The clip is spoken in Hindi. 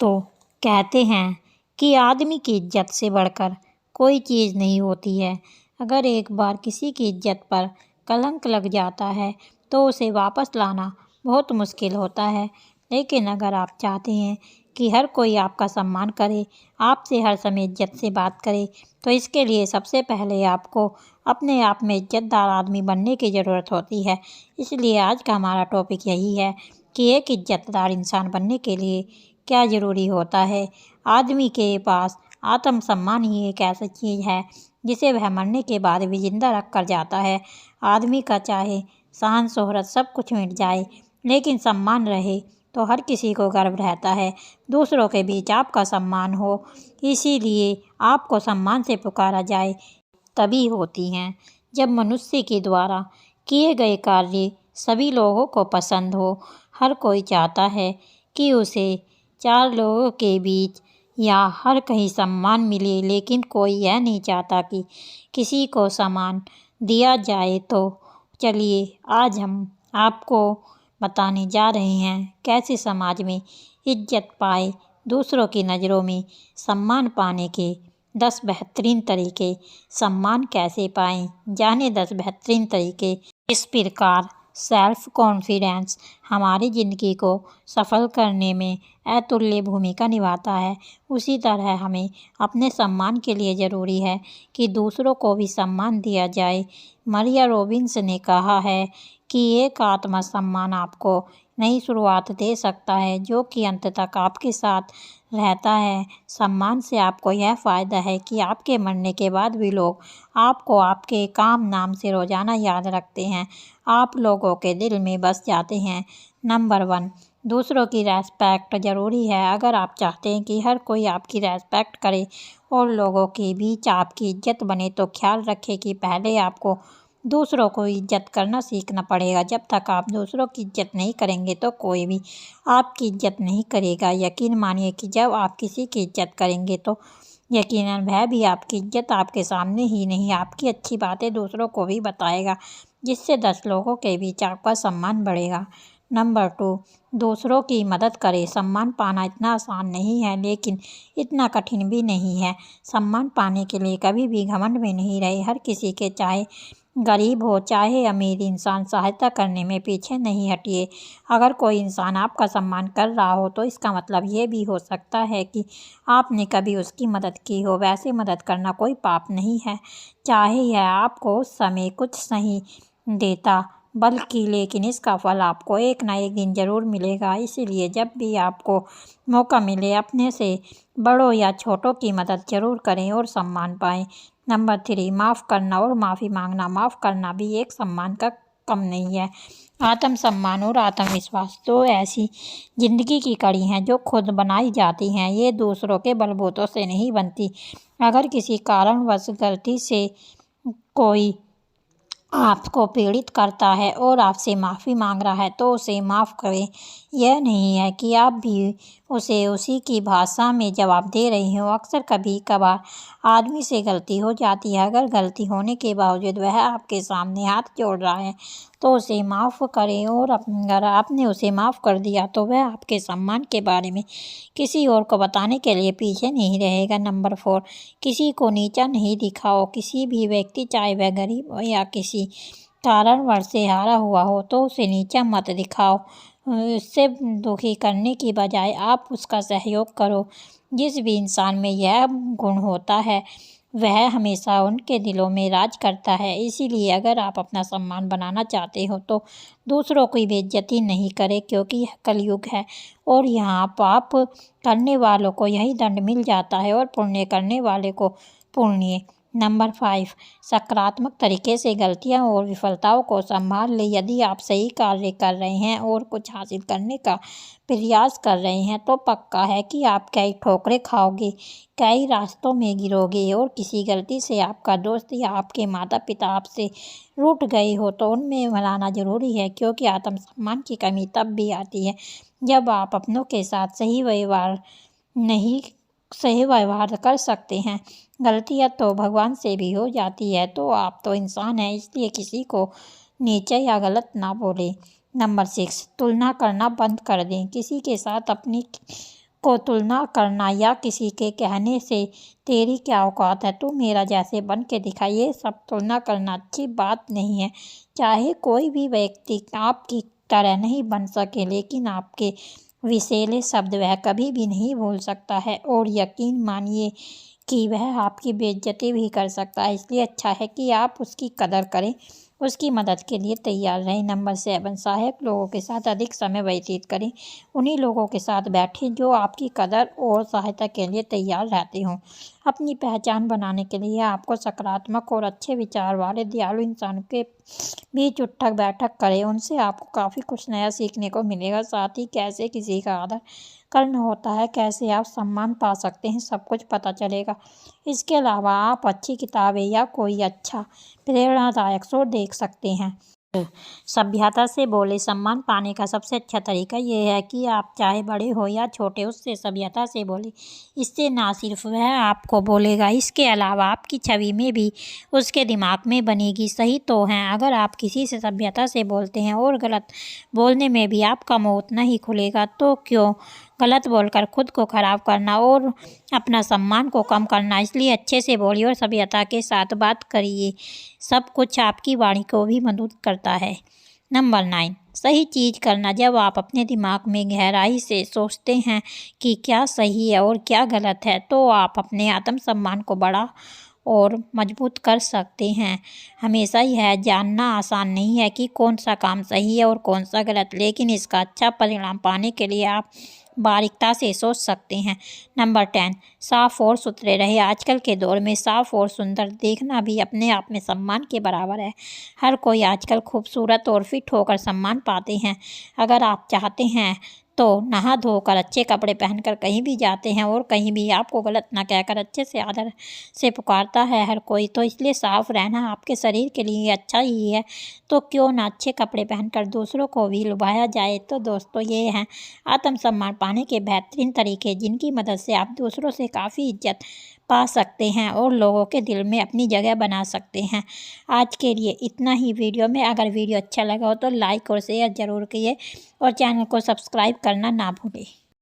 दोस्तों, कहते हैं कि आदमी की इज्जत से बढ़कर कोई चीज़ नहीं होती है। अगर एक बार किसी की इज्जत पर कलंक लग जाता है तो उसे वापस लाना बहुत मुश्किल होता है। लेकिन अगर आप चाहते हैं कि हर कोई आपका सम्मान करे, आपसे हर समय इज्जत से बात करे, तो इसके लिए सबसे पहले आपको अपने आप में इज्जतदार आदमी बनने की ज़रूरत होती है। इसलिए आज का हमारा टॉपिक यही है कि एक इज्जतदार इंसान बनने के लिए क्या ज़रूरी होता है। आदमी के पास आत्मसम्मान ही एक ऐसी चीज़ है जिसे वह मरने के बाद भी जिंदा रख कर जाता है। आदमी का चाहे शान शोहरत सब कुछ मिट जाए, लेकिन सम्मान रहे तो हर किसी को गर्व रहता है दूसरों के बीच आपका सम्मान हो। इसीलिए आपको सम्मान से पुकारा जाए तभी होती हैं जब मनुष्य के द्वारा किए गए कार्य सभी लोगों को पसंद हो। हर कोई चाहता है कि उसे चार लोगों के बीच या हर कहीं सम्मान मिले, लेकिन कोई यह नहीं चाहता कि किसी को सम्मान दिया जाए। तो चलिए आज हम आपको बताने जा रहे हैं कैसे समाज में इज्जत पाए, दूसरों की नज़रों में सम्मान पाने के 10 बेहतरीन तरीके। सम्मान कैसे पाएं, जाने 10 बेहतरीन तरीके। इस प्रकार सेल्फ कॉन्फिडेंस हमारी ज़िंदगी को सफल करने में अतुल्य भूमिका निभाता है, उसी तरह हमें अपने सम्मान के लिए ज़रूरी है कि दूसरों को भी सम्मान दिया जाए। मरिया रॉबिन्स ने कहा है कि एक आत्मसम्मान आपको नई शुरुआत दे सकता है जो कि अंत तक आपके साथ रहता है। सम्मान से आपको यह फ़ायदा है कि आपके मरने के बाद भी लोग आपको आपके काम नाम से रोज़ाना याद रखते हैं, आप लोगों के दिल में बस जाते हैं। नंबर 1, दूसरों की रेस्पेक्ट ज़रूरी है। अगर आप चाहते हैं कि हर कोई आपकी रेस्पेक्ट करे और लोगों के बीच आपकी इज्जत बने, तो ख्याल रखें कि पहले आपको दूसरों को इज्जत करना सीखना पड़ेगा। जब तक आप दूसरों की इज्जत नहीं करेंगे तो कोई भी आपकी इज्जत नहीं करेगा। यकीन मानिए कि जब आप किसी की इज्जत करेंगे तो यकीनन वह भी आपकी इज्जत आपके सामने ही नहीं, आपकी अच्छी बातें दूसरों को भी बताएगा, जिससे 10 लोगों के बीच आपका सम्मान बढ़ेगा। नंबर 2, दूसरों की मदद करें। सम्मान पाना इतना आसान नहीं है, लेकिन इतना कठिन भी नहीं है। सम्मान पाने के लिए कभी भी घमंड में नहीं रहे। हर किसी के, चाहे गरीब हो चाहे अमीर इंसान, सहायता करने में पीछे नहीं हटिए। अगर कोई इंसान आपका सम्मान कर रहा हो तो इसका मतलब ये भी हो सकता है कि आपने कभी उसकी मदद की हो। वैसे मदद करना कोई पाप नहीं है, चाहे यह आपको उस समय कुछ नहीं देता, बल्कि लेकिन इसका फल आपको एक ना एक दिन ज़रूर मिलेगा। इसीलिए जब भी आपको मौका मिले अपने से बड़ों या छोटों की मदद ज़रूर करें और सम्मान पाएं। नंबर 3, माफ़ करना और माफ़ी मांगना। माफ़ करना भी एक सम्मान का कम नहीं है। आत्मसम्मान और आत्मविश्वास तो ऐसी ज़िंदगी की कड़ी हैं जो खुद बनाई जाती हैं, ये दूसरों के बलबूतों से नहीं बनती। अगर किसी कारणवश गलती से कोई आपको पीड़ित करता है और आपसे माफ़ी मांग रहा है तो उसे माफ़ करें। यह नहीं है कि आप भी उसे उसी की भाषा में जवाब दे रही हो। अक्सर कभी कभार आदमी से गलती हो जाती है। अगर गलती होने के बावजूद वह आपके सामने हाथ जोड़ रहा है तो उसे माफ़ करें, और अगर आपने उसे माफ़ कर दिया तो वह आपके सम्मान के बारे में किसी और को बताने के लिए पीछे नहीं रहेगा। नंबर 4, किसी को नीचा नहीं दिखाओ। किसी भी व्यक्ति, चाहे वह गरीब हो या किसी कारणवश से हारा हुआ हो, तो उसे नीचा मत दिखाओ। उससे दुखी करने की बजाय आप उसका सहयोग करो। जिस भी इंसान में यह गुण होता है वह हमेशा उनके दिलों में राज करता है। इसीलिए अगर आप अपना सम्मान बनाना चाहते हो तो दूसरों की बेइज्जती नहीं करें, क्योंकि यह कलयुग है और यहाँ पाप करने वालों को यही दंड मिल जाता है और पुण्य करने वाले को पुण्य। नंबर 5, सकारात्मक तरीके से गलतियाँ और विफलताओं को संभाल लें। यदि आप सही कार्य कर रहे हैं और कुछ हासिल करने का प्रयास कर रहे हैं तो पक्का है कि आप कई ठोकरें खाओगे, कई रास्तों में गिरोगे, और किसी गलती से आपका दोस्त या आपके माता पिता आपसे रूठ गए हो तो उनमें मनाना ज़रूरी है, क्योंकि आत्मसम्मान की कमी तब भी आती है जब आप अपनों के साथ सही व्यवहार कर सकते हैं। गलतियाँ तो भगवान से भी हो जाती है, तो आप तो इंसान हैं, इसलिए किसी को नीचा या गलत ना बोलें। नंबर 6, तुलना करना बंद कर दें। किसी के साथ अपनी को तुलना करना या किसी के कहने से तेरी क्या औकात है, तू मेरा जैसे बन के दिखा, ये सब तुलना करना अच्छी बात नहीं है। चाहे कोई भी व्यक्ति आपकी तरह नहीं बन सके, लेकिन आपके विषैले शब्द वह कभी भी नहीं भूल सकता है और यकीन मानिए कि वह आपकी बेइज्जती भी कर सकता है। इसलिए अच्छा है कि आप उसकी कदर करें, उसकी मदद के लिए तैयार रहें। नंबर 7, सहायक लोगों के साथ अधिक समय व्यतीत करें। उन्हीं लोगों के साथ बैठें जो आपकी कदर और सहायता के लिए तैयार रहते हों। अपनी पहचान बनाने के लिए आपको सकारात्मक और अच्छे विचार वाले दयालु इंसान के बीच उठक बैठक करें। उनसे आपको काफ़ी कुछ नया सीखने को मिलेगा। साथ ही कैसे किसी का आदर करना होता है, कैसे आप सम्मान पा सकते हैं, सब कुछ पता चलेगा। इसके अलावा आप अच्छी किताबें या कोई अच्छा प्रेरणादायक शो देख सकते हैं। सभ्यता से बोले। सम्मान पाने का सबसे अच्छा तरीका यह है कि आप चाहे बड़े हो या छोटे, उससे सभ्यता से बोले। इससे ना सिर्फ वह आपको बोलेगा, इसके अलावा आपकी छवि में भी उसके दिमाग में बनेगी। सही तो है, अगर आप किसी से सभ्यता से बोलते हैं और गलत बोलने में भी आपका मुँह उतना ही खुलेगा, तो क्यों गलत बोलकर खुद को खराब करना और अपना सम्मान को कम करना। इसलिए अच्छे से बोलिए और सभ्यता के साथ बात करिए। सब कुछ आपकी वाणी को भी मदद करता है। नंबर 9, सही चीज़ करना। जब आप अपने दिमाग में गहराई से सोचते हैं कि क्या सही है और क्या गलत है, तो आप अपने आत्मसम्मान को बड़ा और मजबूत कर सकते हैं। हमेशा यह जानना आसान नहीं है कि कौन सा काम सही है और कौन सा गलत, लेकिन इसका अच्छा परिणाम पाने के लिए आप बारीकता से सोच सकते हैं। नंबर 10, साफ और सुथरे रहे। आजकल के दौर में साफ और सुंदर देखना भी अपने आप में सम्मान के बराबर है। हर कोई आजकल खूबसूरत और फिट होकर सम्मान पाते हैं। अगर आप चाहते हैं तो नहा धोकर अच्छे कपड़े पहनकर कहीं भी जाते हैं और कहीं भी आपको गलत ना कहकर अच्छे से आदर से पुकारता है हर कोई, तो इसलिए साफ रहना आपके शरीर के लिए अच्छा ही है। तो क्यों ना अच्छे कपड़े पहनकर दूसरों को भी लुभाया जाए। तो दोस्तों, ये हैं आत्मसम्मान पाने के बेहतरीन तरीके, जिनकी मदद से आप दूसरों से काफ़ी इज्जत पा सकते हैं और लोगों के दिल में अपनी जगह बना सकते हैं। आज के लिए इतना ही वीडियो में। अगर वीडियो अच्छा लगा हो तो लाइक और शेयर ज़रूर कीजिए और चैनल को सब्सक्राइब करना ना भूलें।